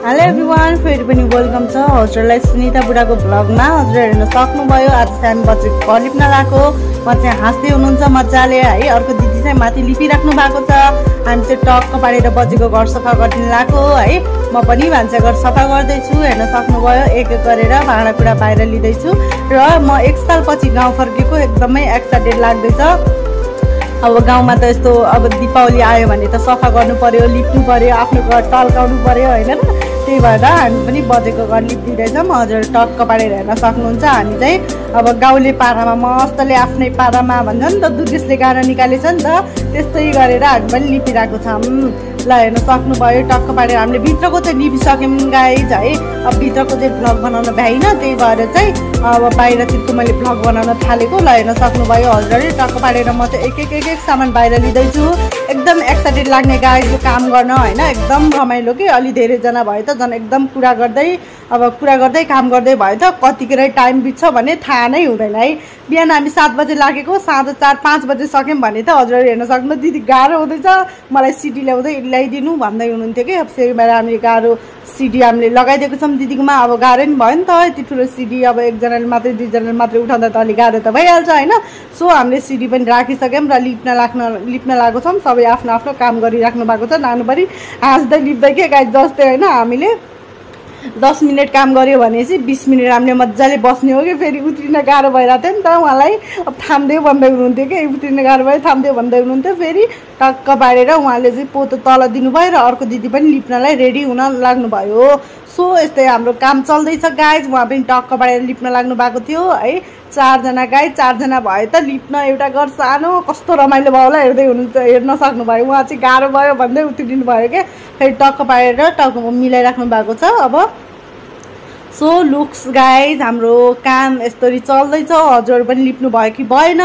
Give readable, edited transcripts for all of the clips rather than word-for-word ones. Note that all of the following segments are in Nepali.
हेलो एभ्रिवान, फेरि पनि वेलकम छ हजुरलाई सुनिता बुढाको भ्लगमा। हजुर हेर्न सक्नुभयो, आज चाहिँ हामी बच्चेको घर लिप्न लगाएको। म चाहिँ हाँस्दै हुनुहुन्छ मजाले है। अर्को दिदी चाहिँ माथि लिपिराख्नु भएको छ। हामी चाहिँ टक्क पारेर बच्चेको घर सफा गरिदिनु लगाएको है। म पनि भान्सा घर सफा गर्दैछु। हेर्न सक्नुभयो, एक एक गरेर भाँडाकुँडा बाहिर लिँदैछु। र म 1 सालपछि गाउँ फर्केको, एकदमै एक्साइटेड लाग्दैछ। अब गाउँमा त यस्तो अब दीपावली आयो भने त सफा गर्नु पर्यो, लिप्नु पर्यो, आफ्नो घर टल्काउनु पर्यो होइन र। त्यही भएर हामी पनि बजेको घर लिपिदिँदैछौँ। हजुर टक्क पारेर हेर्न सक्नुहुन्छ। हामी चाहिँ अब गाउँले पारामा मस्तले आफ्नै पारामा भन्छ नि त, दुर्गेशले गाना निकालेछ नि त, त्यस्तै गरेर हामी पनि लिपिरहेको छौँ। ल हेर्न सक्नुभयो, टक्क पारेर हामीले भित्रको चाहिँ लिपिसक्यौँ गाइज है। अब भित्रको चाहिँ भ्लग बनाउन भ्याइन, त्यही भएर चाहिँ अब बाहिरतिरको मैले भ्लग बनाउन थालेको। ल हेर्न सक्नुभयो हजुरले, टक्क पारेर म चाहिँ एक एक सामान बाहिर लिँदैछु। एकदम एक्साइटेड लाग्ने गाइज यो काम गर्न होइन, एकदम रमाइलो कि। अलि धेरैजना भयो त झन् एकदम कुरा गर्दै काम गर्दै भयो त कतिखेर टाइम बित्छ भने थाहा नै हुँदैन है। बिहान हामी 7 बजे लागेको, साँझ 4-5 बजे सक्यौँ भने त हजुरले हेर्न सक्नु, दिदी गाह्रो हुँदैछ मलाई सिडी ल्याइदिनु भन्दै हुनुहुन्थ्यो कि। अब त्यही भएर हामीले गाह्रो सिडी हामीले लगाइदिएको छौँ दिदीकोमा। अब गाह्रो नि भयो नि त, यति ठुलो सिडी अब एकजनाले मात्रै 2जनाले मात्रै उठाउँदा त अलिक गाह्रो त भइहाल्छ होइन। सो हामीले सिडी पनि राखिसक्यौँ र लिप्न लागेको छौँ। सबै आफ्नो आफ्नो काम गरिराख्नु भएको छ। नानुपरि हाँस्दै लिप्दै के गाई जस्तै होइन। हामीले 10 मिनट काम गऱ्यो भनेपछि 20 मिनट हामीले मजाले बस्ने हो कि। फेरि उत्रिन गाह्रो भइरहेको थियो नि त उहाँलाई, अब थाम्दै भन्दै हुनुहुन्थ्यो कि, उत्रिन गाह्रो भयो थाम्दै भन्दै हुनुहुन्थ्यो। फेरि टक्क पारेर उहाँले चाहिँ पोतो तल दिनुभयो र अर्को दिदी पनि लिप्नलाई रेडी हुन लाग्नुभयो। सो यस्तै हाम्रो काम चल्दैछ गाइज। उहाँ पनि टक्क पारेर लिप्न लाग्नु भएको थियो है। 4जना गाई, 4जना भयो त लिप्न एउटा घर सानो, कस्तो रमाइलो भयो होला हेर्न सक्नुभयो। उहाँ चाहिँ गाह्रो भयो भन्दै उत्रिनु भयो क्या। फेरि टक्क पारेर टक्क मिलाइराख्नु भएको छ। अब सो लुक्स गाइज, हाम्रो काम यस्तरी चल्दैछ। हजुरहरू पनि लिप्नु भयो कि भएन,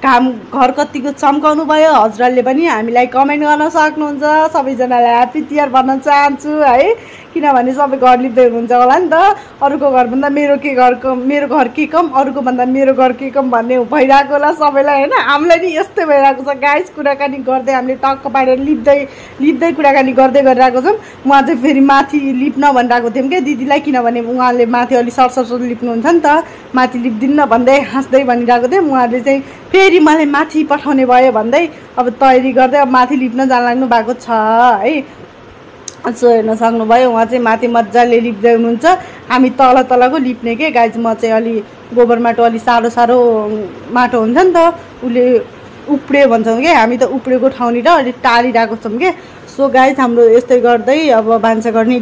काम घर कतिको चम्काउनु भयो हजुरहरूले पनि हामीलाई कमेन्ट गर्न सक्नुहुन्छ। सबैजनालाई ह्याप्पी तिहार भन्न चाहन्छु है, किनभने सबै घर लिप्दै हुनुहुन्छ होला नि त। अरूको घरभन्दा मेरो घर के कम, अरूको भन्दा मेरो घर के कम भन्ने भइरहेको होला सबैलाई होइन। हामीलाई नि यस्तै भइरहेको छ गाइज। कुराकानी गर्दै हामीले टक्क पारेर लिप्दै कुराकानी गर्दै गरिरहेको छौँ। उहाँ चाहिँ फेरि माथि लिप्न भनिरहेको थियौँ क्या दिदीलाई, किनभने उहाँले माथि अलिक सरसर लिप्नुहुन्छ नि त, माथि लिप्दिन्न भन्दै हाँस्दै भनिरहेको थियौँ। उहाँले चाहिँ फेरि मलाई माथि पठाउने भयो भन्दै अब तयारी गर्दै अब माथि लिप्न जान लाग्नु भएको छ है। सो हेर्न सक्नुभयो, उहाँ चाहिँ माथि मजाले लिप्दै हुनुहुन्छ। हामी तलको लिप्ने के गाइज। म चाहिँ अलि गोबर माटो अलि साह्रो माटो हुन्छ नि त, उसले उप्रियो भन्छौँ कि, हामी त उप्रेको ठाउँनिर अलिक टाढिरहेको छौँ कि। सो गाइज हाम्रो यस्तै गर्दै अब भान्सा गर्ने